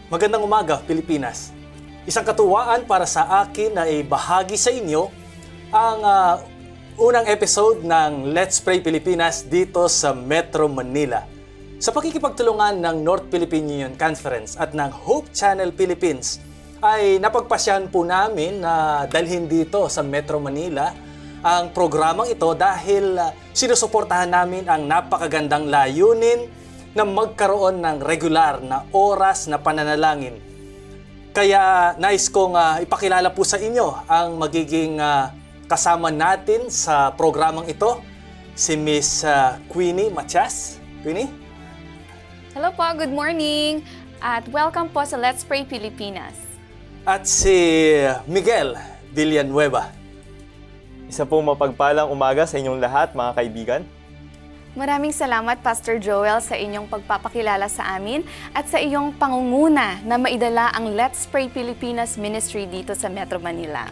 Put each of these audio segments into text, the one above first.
Magandang umaga, Pilipinas. Isang katuwaan para sa akin na ibahagi sa inyo ang unang episode ng Let's Pray Pilipinas dito sa Metro Manila. Sa pakikipagtulungan ng North Philippine Union Conference at ng Hope Channel Philippines, ay napagpasyahan po namin na dalhin dito sa Metro Manila ang programang ito dahil sinusuportahan namin ang napakagandang layunin na magkaroon ng regular na oras na pananalangin. Kaya nais kong ipakilala po sa inyo ang magiging kasama natin sa programang ito, si Miss Queenie Matias. Queenie? Hello po, good morning at welcome po sa Let's Pray Pilipinas. At si Miguel Villanueva. Isa pong mapagpalang umaga sa inyong lahat, mga kaibigan. Maraming salamat, Pastor Joel, sa inyong pagpapakilala sa amin at sa iyong pangunguna na maidala ang Let's Pray Pilipinas Ministry dito sa Metro Manila.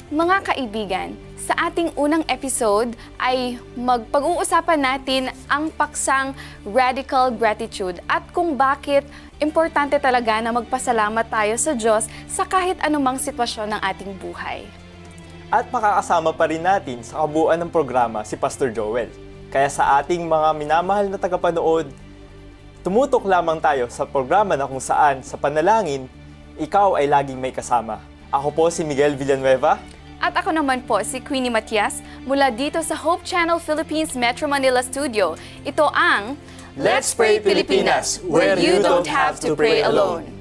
Mga kaibigan, sa ating unang episode ay pag-uusapan natin ang paksang Radical Gratitude at kung bakit importante talaga na magpasalamat tayo sa Diyos sa kahit anumang sitwasyon ng ating buhay. At makakasama pa rin natin sa kabuuan ng programa si Pastor Joel. Kaya sa ating mga minamahal na tagapanood, tumutok lamang tayo sa programa na kung saan sa panalangin, ikaw ay laging may kasama. Ako po si Miguel Villanueva. At ako naman po si Queenie Matias mula dito sa Hope Channel Philippines Metro Manila Studio. Ito ang Let's Pray Pilipinas, where you don't have to pray alone.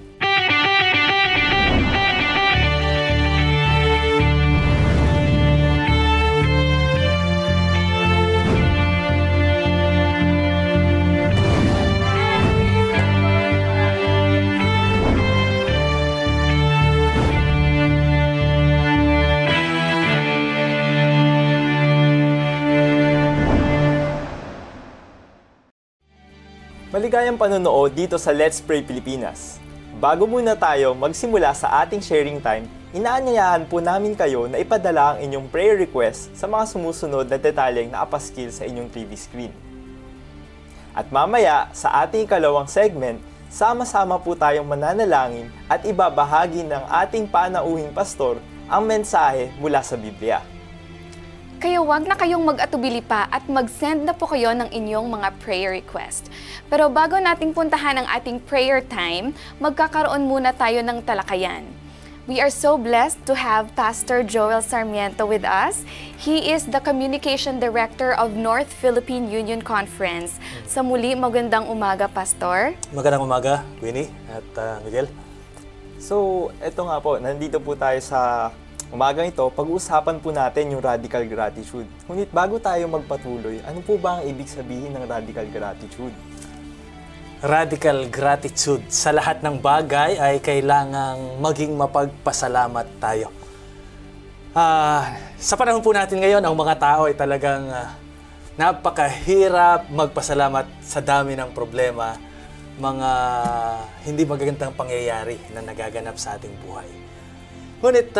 Maligayang panonood dito sa Let's Pray Pilipinas. Bago muna tayo magsimula sa ating sharing time, inaanyayahan po namin kayo na ipadala ang inyong prayer request sa mga sumusunod na detalyeng nakapaskil sa inyong TV screen. At mamaya, sa ating ikalawang segment, sama-sama po tayong mananalangin at ibabahagi ng ating panauhing pastor ang mensahe mula sa Biblia. Kaya wag na kayong mag-atubili pa at mag-send na po kayo ng inyong mga prayer request. Pero bago nating puntahan ang ating prayer time, magkakaroon muna tayo ng talakayan. We are so blessed to have Pastor Joel Sarmiento with us. He is the Communication Director of North Philippine Union Conference. Sa muli, magandang umaga, Pastor. Magandang umaga, Queenie at Miguel. So, eto nga po, nandito po tayo sa umagang ito, pag-uusapan po natin yung radical gratitude. Ngunit bago tayo magpatuloy, ano po ba ang ibig sabihin ng radical gratitude? Radical gratitude. Sa lahat ng bagay ay kailangang maging mapagpasalamat tayo. Sa panahon po natin ngayon, ang mga tao ay talagang napakahirap magpasalamat sa dami ng problema, mga hindi magagandang pangyayari na nagaganap sa ating buhay. Ngunit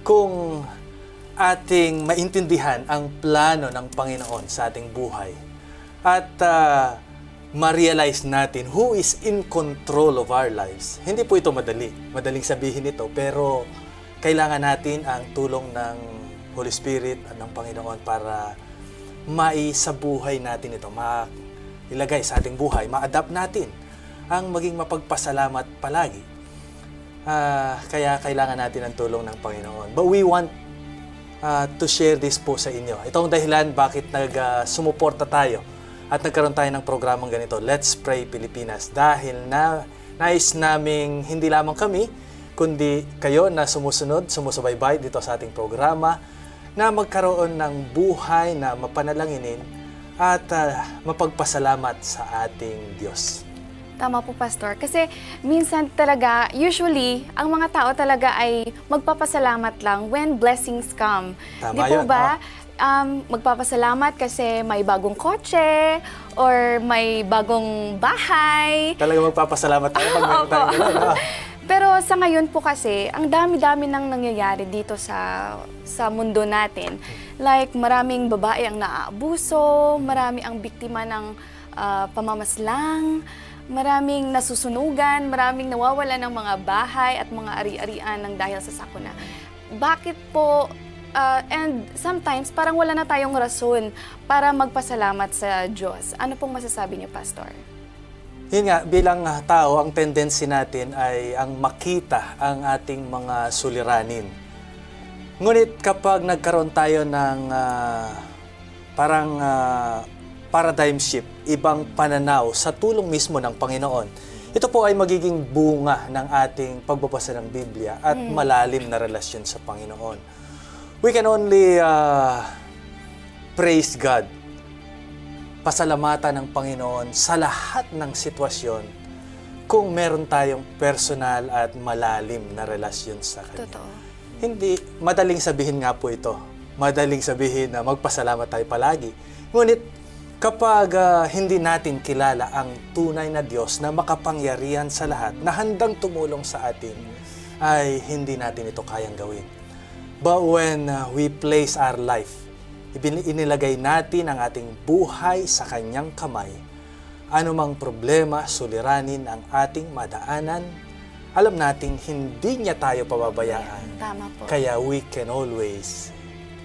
kung ating maintindihan ang plano ng Panginoon sa ating buhay at ma-realize natin who is in control of our lives, hindi po ito madali. Madaling sabihin ito, pero kailangan natin ang tulong ng Holy Spirit at ng Panginoon para maisabuhay natin ito, mailagay sa ating buhay, ma-adapt natin ang maging mapagpasalamat palagi. Kaya kailangan natin ang tulong ng Panginoon. But we want to share this po sa inyo. Ito ang dahilan bakit sumuporta tayo at nagkaroon tayo ng programang ganito, Let's Pray Pilipinas. Dahil nais naming hindi lamang kami, kundi kayo na sumusubaybay dito sa ating programa, na magkaroon ng buhay na mapanalanginin at mapagpasalamat sa ating Diyos. Tama po, Pastor. Kasi minsan talaga, usually, ang mga tao talaga ay magpapasalamat lang when blessings come. Tama Di po yun, ba? Magpapasalamat kasi may bagong kotse or may bagong bahay. Talaga magpapasalamat tayo pag meron tayong gano'n. Pero sa ngayon po kasi, ang dami-dami nang nangyayari dito sa mundo natin. Like, maraming babae ang naaabuso, marami ang biktima ng pamamaslang, maraming nasusunugan, maraming nawawalan ng mga bahay at mga ari-arian ng dahil sa sakuna. Bakit po, and sometimes parang wala na tayong rason para magpasalamat sa Diyos. Ano pong masasabi niyo, Pastor? Yun nga, bilang tao, ang tendency natin ay ang makita ang ating mga suliranin. Ngunit kapag nagkaroon tayo ng paradigm shift, ibang pananaw sa tulong mismo ng Panginoon, ito po ay magiging bunga ng ating pagbabasa ng Biblia at malalim na relasyon sa Panginoon. We can only praise God, pasalamatan ng Panginoon sa lahat ng sitwasyon kung meron tayong personal at malalim na relasyon sa Kanya. Totoo. Hindi, madaling sabihin nga po ito. Madaling sabihin na magpasalamat tayo palagi. Ngunit kapag hindi natin kilala ang tunay na Diyos na makapangyarihan sa lahat, na handang tumulong sa atin, ay hindi natin ito kayang gawin. But when we place our life, inilagay natin ang ating buhay sa Kanyang kamay, anumang problema, suliranin ang ating madaanan, alam nating hindi niya tayo pababayaan. Tama po. Kaya we can always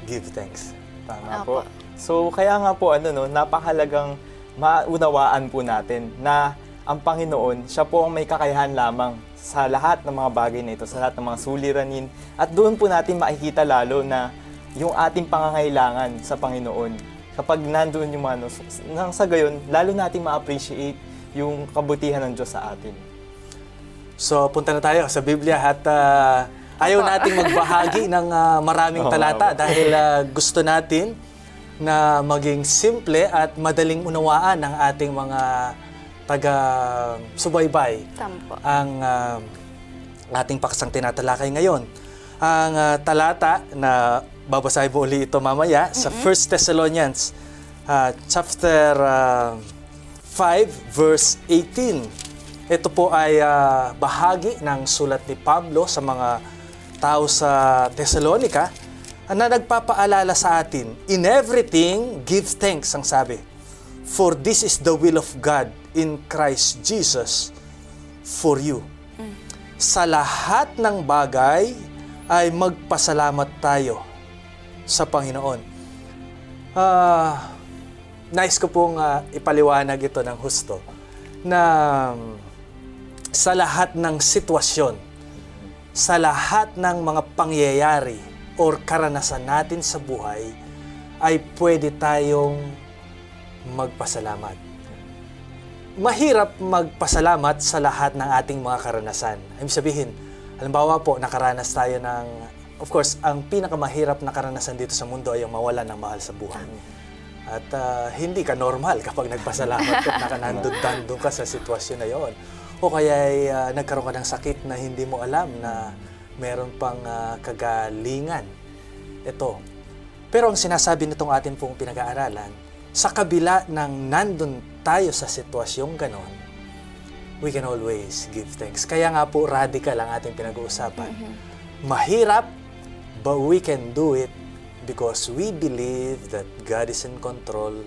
give thanks. Tama Opo. po. So, kaya nga po, napakahalagang maunawaan po natin na ang Panginoon, siya po ang may kakayahan lamang sa lahat ng mga bagay na ito, sa lahat ng mga suliranin. At doon po natin makikita lalo na yung ating pangangailangan sa Panginoon. Kapag nandoon yung nang sa gayon, lalo natin ma-appreciate yung kabutihan ng Diyos sa atin. So, punta na tayo sa Biblia at ayaw nating magbahagi ng maraming talata dahil gusto natin na maging simple at madaling unawaan ng ating mga taga-subaybay. Tama po. Ang ating paksang tinatalakay ngayon. Ang talata na babasahin mo uli ito mamaya sa 1 Thessalonians chapter 5 verse 18. Ito po ay bahagi ng sulat ni Pablo sa mga tao sa Thessalonica na nagpapaalala sa atin, in everything, give thanks, ang sabi. For this is the will of God in Christ Jesus for you. Sa lahat ng bagay ay magpasalamat tayo sa Panginoon. Nais ko pong ipaliwanag ito ng husto na sa lahat ng sitwasyon, sa lahat ng mga pangyayari or karanasan natin sa buhay, ay pwede tayong magpasalamat. Mahirap magpasalamat sa lahat ng ating mga karanasan. Ibig sabihin, halimbawa po, nakaranas tayo ng, of course, ang pinakamahirap na karanasan dito sa mundo ay yung mawalan ng mahal sa buhay. At hindi ka normal kapag nagpasalamat ka, nandun ka sa sitwasyon na yon. O kaya ay nagkaroon ka ng sakit na hindi mo alam na meron pang kagalingan. Ito. Pero ang sinasabi nitong atin pong pinag-aaralan, sa kabila ng nandun tayo sa sitwasyong ganon, we can always give thanks. Kaya nga po radical ang ating pinag-uusapan. Mahirap, but we can do it because we believe that God is in control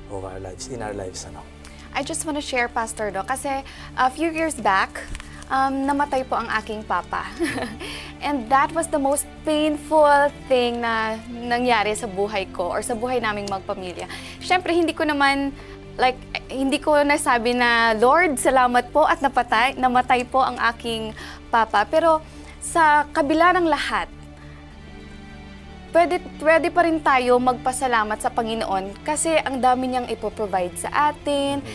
of our lives, in our lives. I just want to share, Pastor Do, kasi a few years back, namatay po ang aking papa. And that was the most painful thing na nangyari sa buhay ko or sa buhay naming magpamilya. Siyempre, hindi ko nasabi na, Lord, salamat po at namatay po ang aking papa. Pero sa kabila ng lahat, pwede pa rin tayo magpasalamat sa Panginoon kasi ang dami niyang ipoprovide sa atin.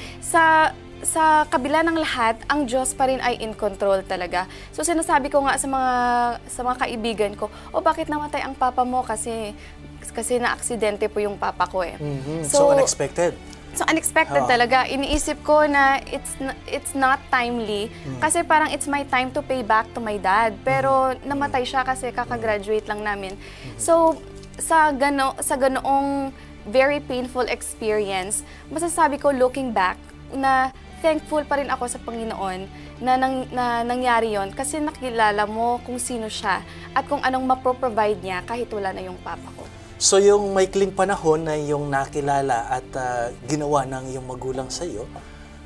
Sa kabila ng lahat, ang Diyos pa rin ay in control talaga. So sinasabi ko nga sa mga kaibigan ko, bakit namatay ang papa mo? Kasi na-aksidente po yung papa ko eh. So unexpected. So unexpected talaga. Iniisip ko na it's not timely kasi parang it's my time to pay back to my dad. Pero namatay siya kasi kakagraduate lang namin. So sa ganoong very painful experience, masasabi ko looking back na thankful pa rin ako sa Panginoon na nangyari yon kasi nakilala mo kung sino siya at kung anong mapro-provide niya kahit wala na yung papa ko. So yung maikling panahon na yung nakilala at ginawa ng iyong magulang sa iyo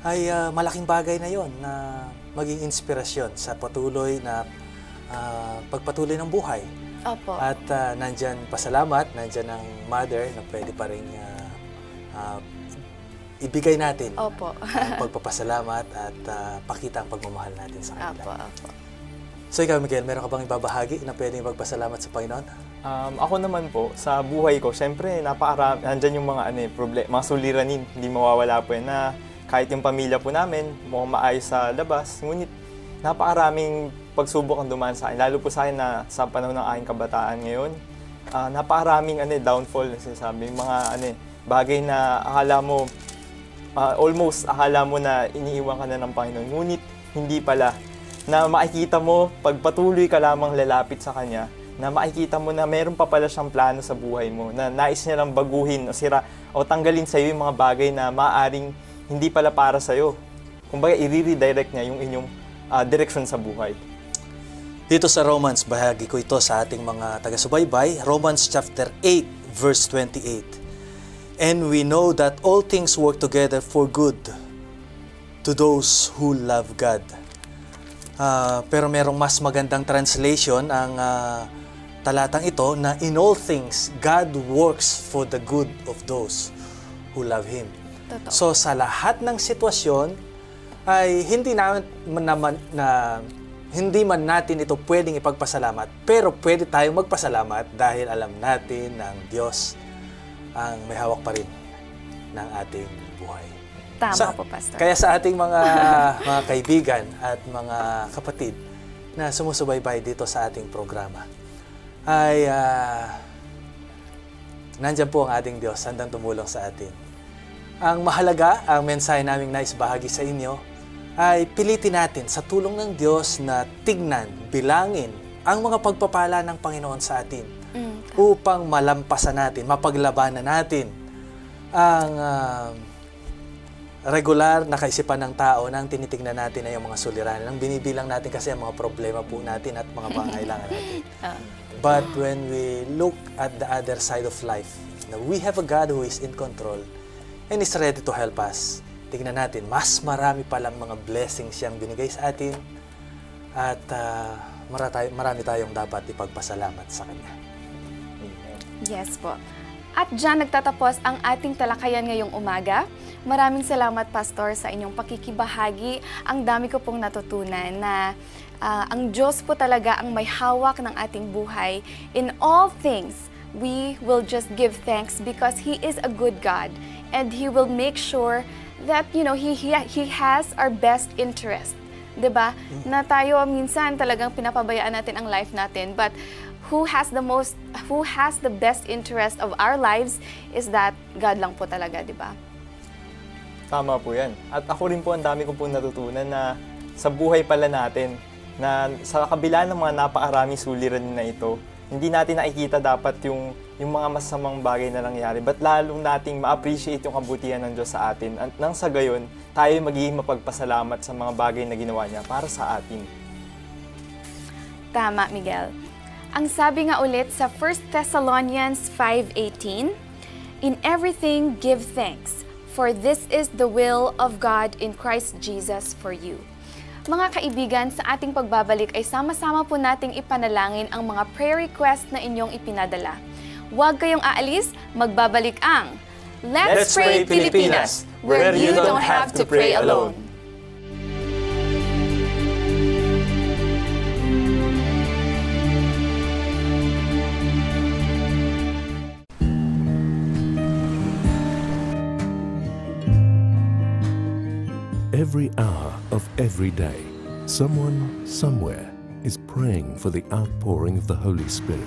ay malaking bagay na yon na maging inspirasyon sa patuloy na pagpatuloy ng buhay. Opo. At nandyan pasalamat, nandyan ang mother na pwede pa rin ibigay natin Opo. ang pagpapasalamat at pakita ang pagmamahal natin sa kanila. Opo. So ikaw, Miguel, meron ka bang ibabahagi na pwedeng magpasalamat sa Panginoon? Ako naman po, sa buhay ko, syempre, nandyan yung mga, mga suliranin, hindi mawawala po yan na kahit yung pamilya po namin, mukhang maayos sa labas, ngunit napakaraming pagsubok ang dumaan sa akin, lalo po sa akin na sa panahon ng aking kabataan ngayon, napakaraming downfall, sinasabi, mga bagay na akala mo, almost akala mo na iniiwan ka na ng Panginoon, ngunit hindi pala. Na makikita mo, pagpatuloy ka lamang lalapit sa Kanya, na makikita mo na meron pa pala siyang plano sa buhay mo, na nais niya lang baguhin o sira o tanggalin sa iyo yung mga bagay na maaaring hindi pala para sa iyo. Kumbaga, i-redirect niya yung inyong direksyon sa buhay. Dito sa Romans, bahagi ko ito sa ating mga taga-subaybay, Romans chapter 8, verse 28. And we know that all things work together for good to those who love God. Pero merong mas magandang translation ang talatang ito na in all things, God works for the good of those who love Him. Totoo. So sa lahat ng sitwasyon ay hindi man natin ito pwedeng ipagpasalamat, pero pwede tayong magpasalamat dahil alam natin na ang Diyos ang may hawak pa rin ng ating buhay. Tama po, Pastor. Kaya sa ating mga kaibigan at mga kapatid na sumusubaybay dito sa ating programa, ay nandyan po ang ating Diyos, handang tumulong sa atin. Ang mahalaga, ang mensahe naming nais bahagi sa inyo, ay pilitin natin sa tulong ng Diyos na tignan, bilangin ang mga pagpapala ng Panginoon sa atin upang malampasan natin, mapaglabanan natin ang regular na kaisipan ng tao na ang tinitignan natin ay yung mga suliranin. Ang binibilang natin kasi ang mga problema po natin at mga pangailangan natin. But when we look at the other side of life, na we have a God who is in control and is ready to help us, tignan natin, mas marami palang mga blessings siyang binigay sa atin at marami tayong dapat ipagpasalamat sa Kanya. Yes po. At dyan nagtatapos ang ating talakayan ngayong umaga. Maraming salamat, Pastor, sa inyong pakikibahagi. Ang dami ko pong natutunan na ang Diyos po talaga ang may hawak ng ating buhay. In all things, we will just give thanks because He is a good God. And He will make sure that, He has our best interest. 'Di ba? Na tayo minsan talagang pinapabayaan natin ang life natin. But who has the best interest of our lives is that God lang po talaga, 'di ba? Tama po yan. At ako rin po, ang dami ko po natutunan na sa buhay pala natin, na sa kabila ng mga napakaraming suliranin na ito, hindi natin nakikita dapat yung mga masamang bagay na nangyari, but lalong nating ma-appreciate yung kabutihan ng Diyos sa atin. At nang sa gayon, tayo magiging mapagpasalamat sa mga bagay na ginawa niya para sa atin. Tama, Miguel. Ang sabi nga ulit sa 1 Thessalonians 5:18, in everything give thanks, for this is the will of God in Christ Jesus for you. Mga kaibigan, sa ating pagbabalik ay sama-sama po nating ipanalangin ang mga prayer request na inyong ipinadala. Huwag kayong aalis, magbabalik ang Let's Pray Pilipinas, where you don't have to pray alone. Every hour of every day, someone, somewhere is praying for the outpouring of the Holy Spirit.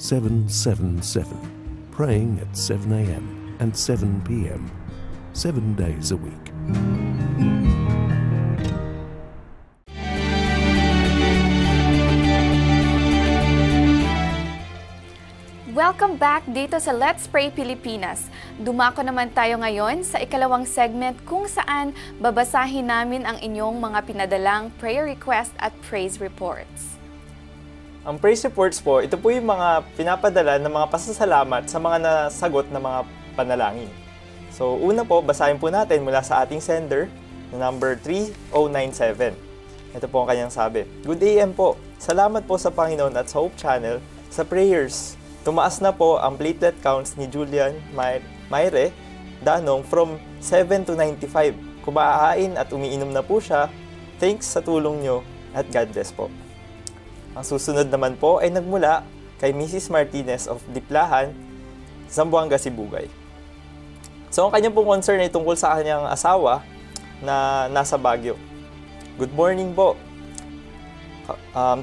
"777", praying at 7 a.m. and 7 p.m., 7 days a week. Welcome back dito sa Let's Pray Pilipinas. Dumako naman tayo ngayon sa ikalawang segment kung saan babasahin namin ang inyong mga pinadalang prayer request at praise reports. Ang praise reports po, ito po yung mga pinapadala ng mga pasasalamat sa mga nasagot na mga panalangin. So, una po, basahin po natin mula sa ating sender na number 3097. Ito po ang kanyang sabi. Good AM po. Salamat po sa Panginoon at sa Hope Channel sa prayers. Tumaas na po ang platelet counts ni Julian Mayre Danong from 7 to 95. Kumakain at umiinom na po siya. Thanks sa tulong nyo at God bless po. Ang susunod naman po ay nagmula kay Mrs. Martinez of Diplahan, Zamboanga, Sibugay. So, ang kanyang pong concern ay tungkol sa kanyang asawa na nasa Baguio. Good morning po.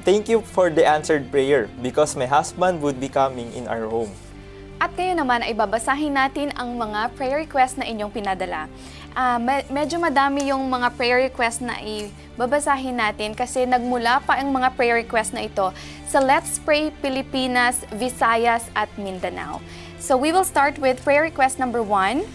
Thank you for the answered prayer because my husband would be coming in our home. At ngayon naman ay babasahin natin ang mga prayer request na inyong pinadala. Medyo madami yung mga prayer request na babasahin natin kasi nagmula pa ang mga prayer request na ito sa Let's Pray Pilipinas, Visayas at Mindanao. So we will start with prayer request number 1.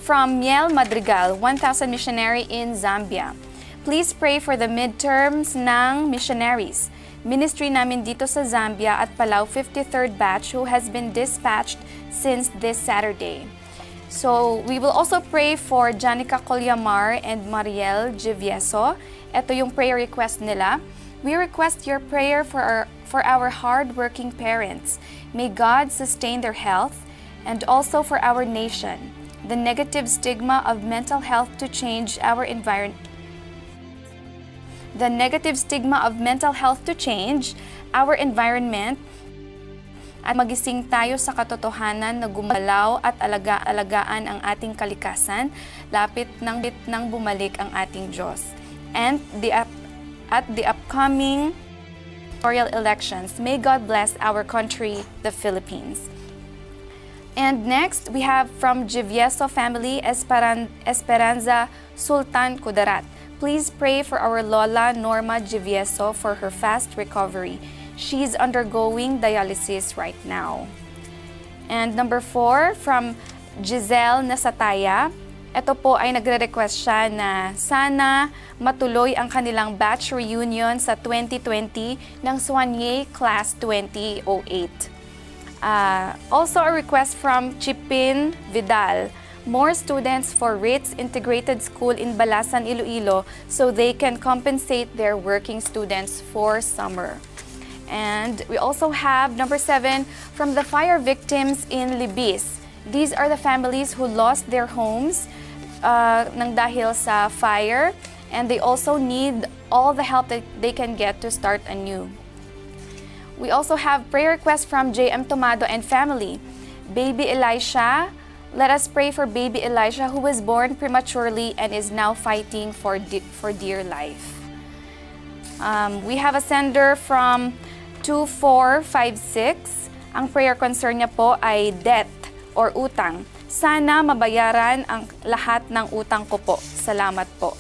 From Miel Madrigal, 1,000 missionary in Zambia. Please pray for the midterms ng missionaries. Ministry namin dito sa Zambia at Palau 53rd batch who has been dispatched since this Saturday. So, we will also pray for Janica Colyamar and Mariel Givieso. Ito yung prayer request nila. We request your prayer for our hard-working parents. May God sustain their health and also for our nation. The negative stigma of mental health to change our environment. The negative stigma of mental health to change our environment at magising tayo sa katotohanan na gumalaw at alagaan ang ating kalikasan, lapit nang bumalik ang ating Diyos. And at the upcoming royal elections, may God bless our country, the Philippines. And next, we have from Givieso family, Esperanza Sultan Kudarat. Please pray for our Lola Norma Givieso for her fast recovery. She's undergoing dialysis right now. And number 4, from Giselle Nasataya. Ito po ay nagre-request siya na sana matuloy ang kanilang batch reunion sa 2020 ng Soigné Class 2008. Also a request from Chipin Vidal. More students for Ritz Integrated School in Balasan, Iloilo so they can compensate their working students for summer. And we also have number 7 from the fire victims in Libis. These are the families who lost their homes nang dahil sa fire, and they also need all the help that they can get to start anew. We also have prayer requests from J.M. Tomado and family. Baby Elisha, let us pray for baby Elisha who was born prematurely and is now fighting for dear life. We have a sender from 2456. Ang prayer concern niya po ay debt or utang. Sana mabayaran ang lahat ng utang ko po. Salamat po.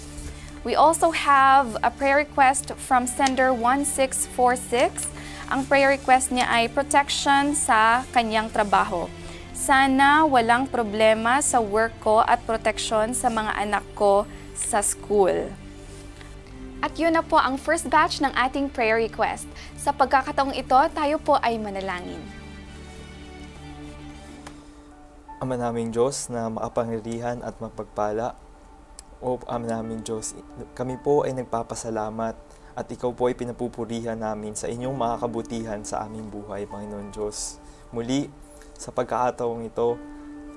We also have a prayer request from sender 1646. Ang prayer request niya ay protection sa kanyang trabaho. Sana walang problema sa work ko at protection sa mga anak ko sa school. At yun na po ang first batch ng ating prayer request. Sa pagkakataong ito, tayo po ay manalangin. Ama naming Diyos na makapangyarihan at mapagpala, o Ama naming Diyos, kami po ay nagpapasalamat at Ikaw po ay pinapupurihan namin sa inyong mga kabutihan sa aming buhay, Panginoon Diyos. Muli, sa pagkakataong ito,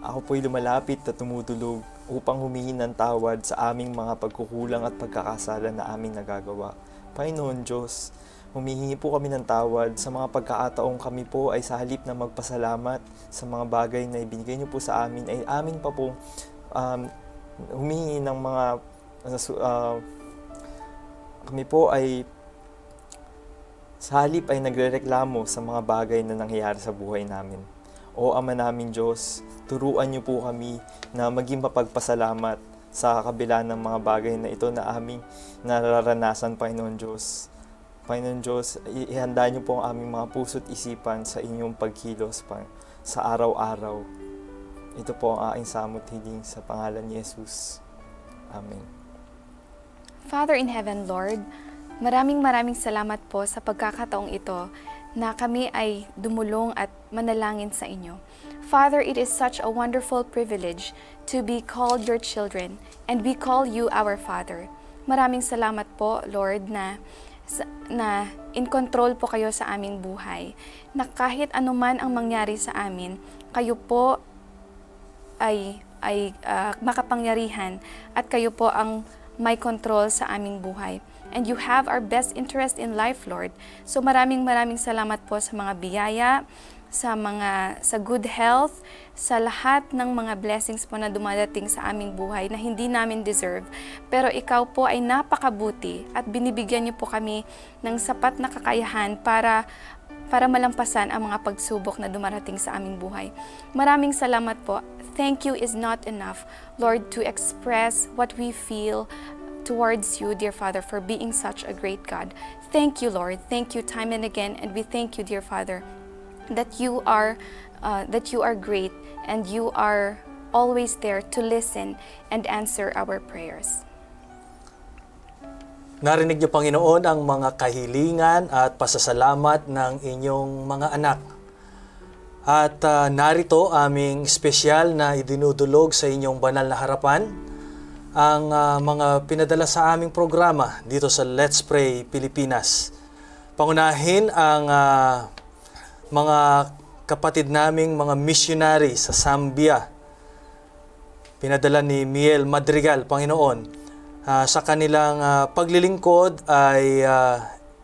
ako po ay lumalapit at tumutulog upang humingi ng tawad sa aming mga pagkukulang at pagkakasala na aming nagagawa. Panginoon Diyos, humihingi po kami ng tawad sa mga pagkakataong kami po ay sa halip na magpasalamat sa mga bagay na ibinigay niyo po sa amin, ay amin pa po humingi ng mga kami po ay sa halip ay nagrereklamo sa mga bagay na nangyayari sa buhay namin. O Ama naming Diyos, turuan niyo po kami na maging mapagpasalamat sa kabila ng mga bagay na ito na aming nararanasan, Panginoon Diyos. Panginoon Diyos, ihanda niyo po ang aming mga puso't isipan sa inyong pagkilos sa araw-araw. Ito po ang aking samot hiling sa pangalan ni Jesus. Amen. Father in heaven, Lord, Maraming salamat po sa pagkakataong ito na kami ay dumulong at manalangin sa inyo. Father, it is such a wonderful privilege to be called your children and we call you our Father. Maraming salamat po, Lord, na in control po kayo sa aming buhay. Na kahit anuman ang mangyari sa amin, kayo po ay makapangyarihan at kayo po ang may control sa aming buhay. And you have our best interest in life, Lord. So maraming salamat po sa mga biyaya, sa good health, sa lahat ng mga blessings po na dumadating sa aming buhay na hindi namin deserve. Pero ikaw po ay napakabuti at binibigyan niyo po kami ng sapat na kakayahan para malampasan ang mga pagsubok na dumarating sa aming buhay. Maraming salamat po. Thank you is not enough, Lord, to express what we feel towards you, dear Father, for being such a great God. Thank you, Lord. Thank you time and again, and we thank you, dear Father, that you are great and you are always there to listen and answer our prayers. Narinig niyo, Panginoon, ang mga kahilingan at pasasalamat ng inyong mga anak. At narito aming espesyal na idinudulog sa inyong banal na harapan ang mga pinadala sa aming programa dito sa Let's Pray Pilipinas. Pangunahin ang mga kapatid naming mga missionary sa Zambia. Pinadala ni Miel Madrigal, Panginoon. Sa kanilang paglilingkod ay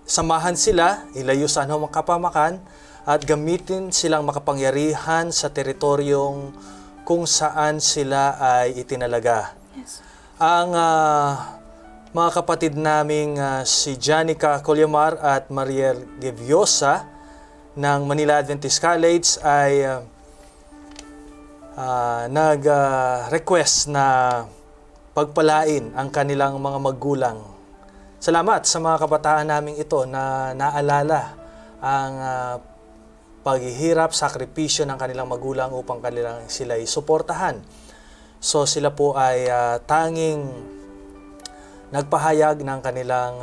samahan sila, ilayo sa anumang kapamakan, at gamitin silang makapangyarihan sa teritoryong kung saan sila ay itinalaga. Yes. Ang mga kapatid naming si Janica Colyamar at Mariel Geviosa ng Manila Adventist College ay nag-request na pagpalain ang kanilang mga magulang. Salamat sa mga kabataan naming ito na naalala ang paghihirap, sakripisyo ng kanilang magulang upang sila ay suportahan. So sila po ay tanging nagpahayag ng kanilang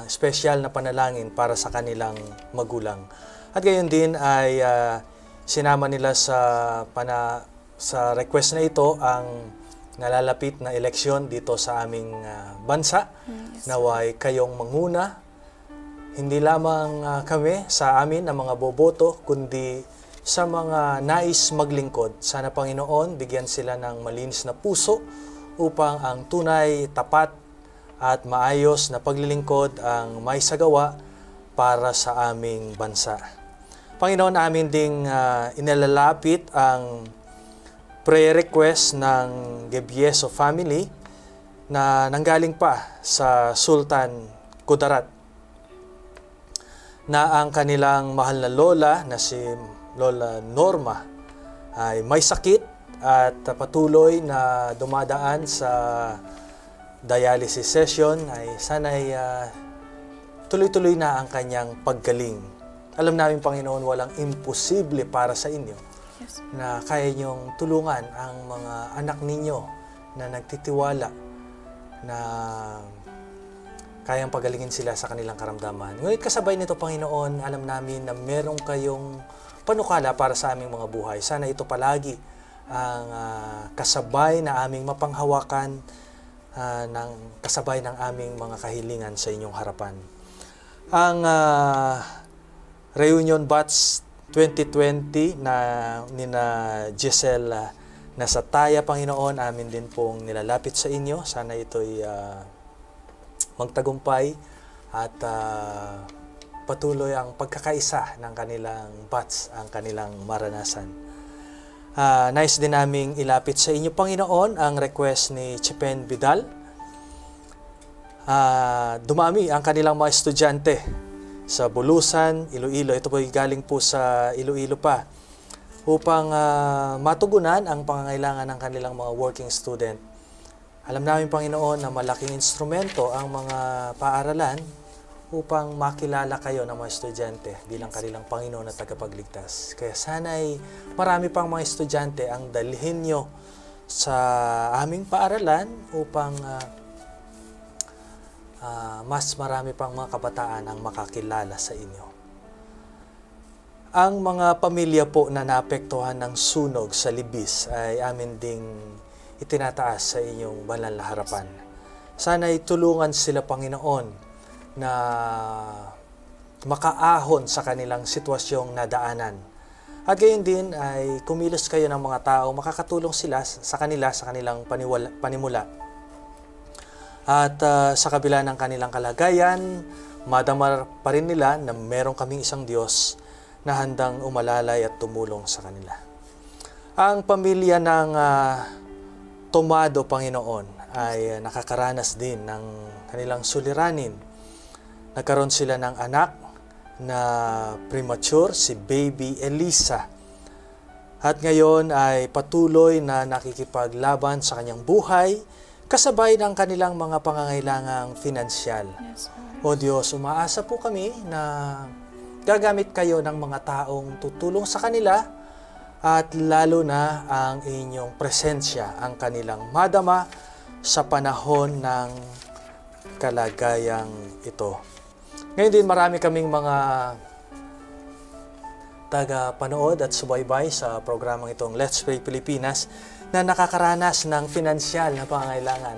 special na panalangin para sa kanilang magulang. At gayon din ay sinama nila sa request na ito ang nalalapit na eleksyon dito sa aming bansa. Yes. Naway kayong manguna, hindi lamang kami sa amin na mga boboto, kundi sa mga nais maglingkod. Sana, Panginoon, bigyan sila ng malinis na puso upang ang tunay, tapat at maayos na paglilingkod ang may sagawa para sa aming bansa. Panginoon, amin ding inalalapit ang prayer request ng Gebieso family na nanggaling pa sa Sultan Kudarat, na ang kanilang mahal na lola na si Lola Norma ay may sakit at patuloy na dumadaan sa dialysis session. Ay sana'y tuloy-tuloy na ang kanyang paggaling. Alam namin, Panginoon, walang imposible para sa inyo. Yes. Na kaya niyong tulungan ang mga anak ninyo na nagtitiwala na kayang pagalingin sila sa kanilang karamdaman. Ngunit kasabay nito, Panginoon, alam namin na meron kayong panukala para sa aming mga buhay. Sana ito palagi ang kasabay na aming mapanghawakan, ng kasabay ng aming mga kahilingan sa inyong harapan. Ang Reunion Batch 2020 na nina Giselle Nasataya, Panginoon, amin din pong nilalapit sa inyo. Sana ito'y magtagumpay at patuloy ang pagkakaisa ng kanilang batch, ang kanilang maranasan. Nais din naming ilapit sa inyo, Panginoon, ang request ni Chipen Vidal. Dumami ang kanilang mga estudyante sa Bulusan, Iloilo. Ito po galing po sa Iloilo pa, upang matugunan ang pangangailangan ng kanilang mga working student. Alam namin, Panginoon, na malaking instrumento ang mga paaralan upang makilala kayo ng mga estudyante bilang kanilang Panginoon at tagapagligtas. Kaya sana'y marami pang mga estudyante ang dalhin nyo sa aming paaralan upang mas marami pang mga kabataan ang makakilala sa inyo. Ang mga pamilya po na naapektuhan ng sunog sa Libis ay amin ding itinataas sa inyong banal na harapan. Sana'y tulungan sila, Panginoon, na makaahon sa kanilang sitwasyong nadaanan. At gayon din ay kumilos kayo ng mga tao, makakatulong sila sa kanilang panimula. At sa kabila ng kanilang kalagayan, madamar pa rin nila na meron kaming isang Diyos na handang umalalay at tumulong sa kanila. Ang pamilya ng Tomado, Panginoon, ay nakakaranas din ng kanilang suliranin. Nagkaroon sila ng anak na premature, si baby Elisa. At ngayon ay patuloy na nakikipaglaban sa kanyang buhay, kasabay ng kanilang mga pangangailangang finansyal. Yes, O Diyos, umaasa po kami na gagamit kayo ng mga taong tutulong sa kanila at lalo na ang inyong presensya, ang kanilang madama sa panahon ng kalagayang ito. Ngayon din marami kaming mga taga-panood at subaybay sa programang itong Let's Pray Pilipinas na nakakaranas ng finansyal na pangangailangan.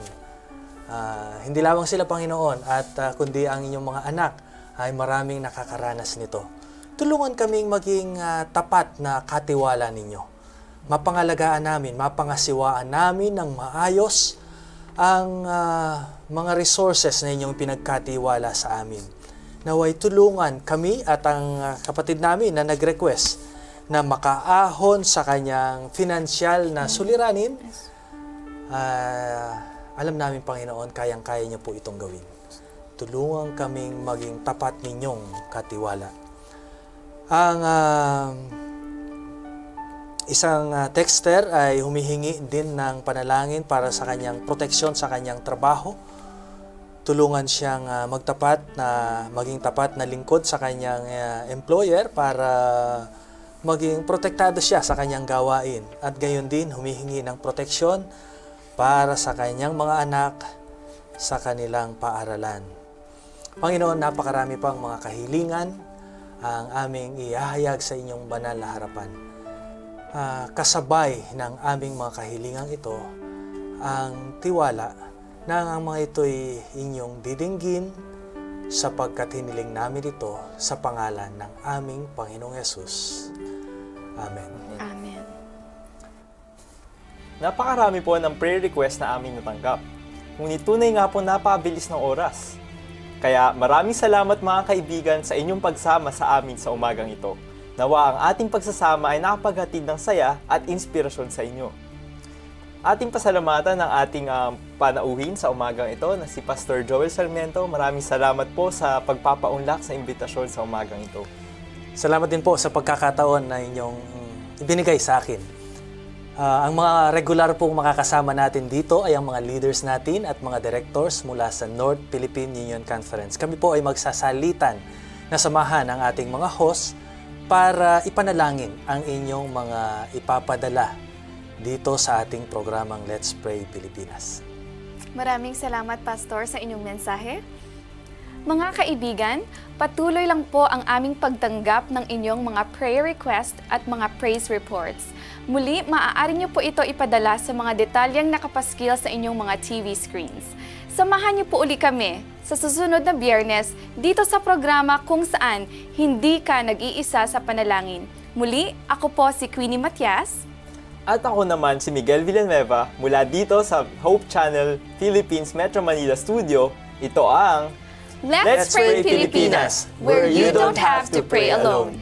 Hindi lamang sila, Panginoon, at kundi ang inyong mga anak ay maraming nakakaranas nito. Tulungan kaming maging tapat na katiwala ninyo. Mapangalagaan namin, mapangasiwaan namin ng maayos ang mga resources na inyong pinagkatiwala sa amin. Naway tulungan kami at ang kapatid namin na nag-request na makaahon sa kanyang finansyal na suliranin. Alam namin, Panginoon, kayang-kaya niyo po itong gawin. Tulungan kaming maging tapat ninyong katiwala. Ang isang texter ay humihingi din ng panalangin para sa kanyang proteksyon sa kanyang trabaho. Tulungan siyang maging tapat na lingkod sa kanyang employer para maging protektado siya sa kanyang gawain. At gayon din, humihingi ng proteksyon para sa kanyang mga anak sa kanilang paaralan. Panginoon, napakarami pang mga kahilingan ang aming ihahayag sa inyong banal na harapan. Kasabay ng aming mga kahilingang ito, ang tiwala na ang mga ito'y inyong didinggin sapagkat hiniling namin ito sa pangalan ng aming Panginoong Yesus. Amen. Amen. Napakarami po ng prayer request na aming natanggap. Ngunit tunay nga po napabilis ng oras. Kaya maraming salamat mga kaibigan sa inyong pagsama sa amin sa umagang ito. Nawa ang ating pagsasama ay nakapaghatid ng saya at inspirasyon sa inyo. Ating pasalamatan ng ating panauhin sa umagang ito na si Pastor Joel Sarmiento. Maraming salamat po sa pagpapaunlak sa imbitasyon sa umagang ito. Salamat din po sa pagkakataon na inyong ibinigay sa akin. Ang mga regular pong makakasama natin dito ay ang mga leaders natin at mga directors mula sa North Philippine Union Conference. Kami po ay magsasalitan na samahan ang ating mga host para ipanalangin ang inyong mga ipapadala dito sa ating programang Let's Pray Pilipinas. Maraming salamat, Pastor, sa inyong mensahe. Mga kaibigan, patuloy lang po ang aming pagtanggap ng inyong mga prayer request at mga praise reports. Muli, maaari niyo po ito ipadala sa mga detalyeng nakapaskil sa inyong mga TV screens. Samahan niyo po uli kami sa susunod na Biyernes dito sa programa kung saan hindi ka nag-iisa sa panalangin. Muli, ako po si Queenie Matias. At ako naman si Miguel Villanueva mula dito sa Hope Channel Philippines Metro Manila Studio. Ito ang Let's Pray Pilipinas, where you don't have to pray alone.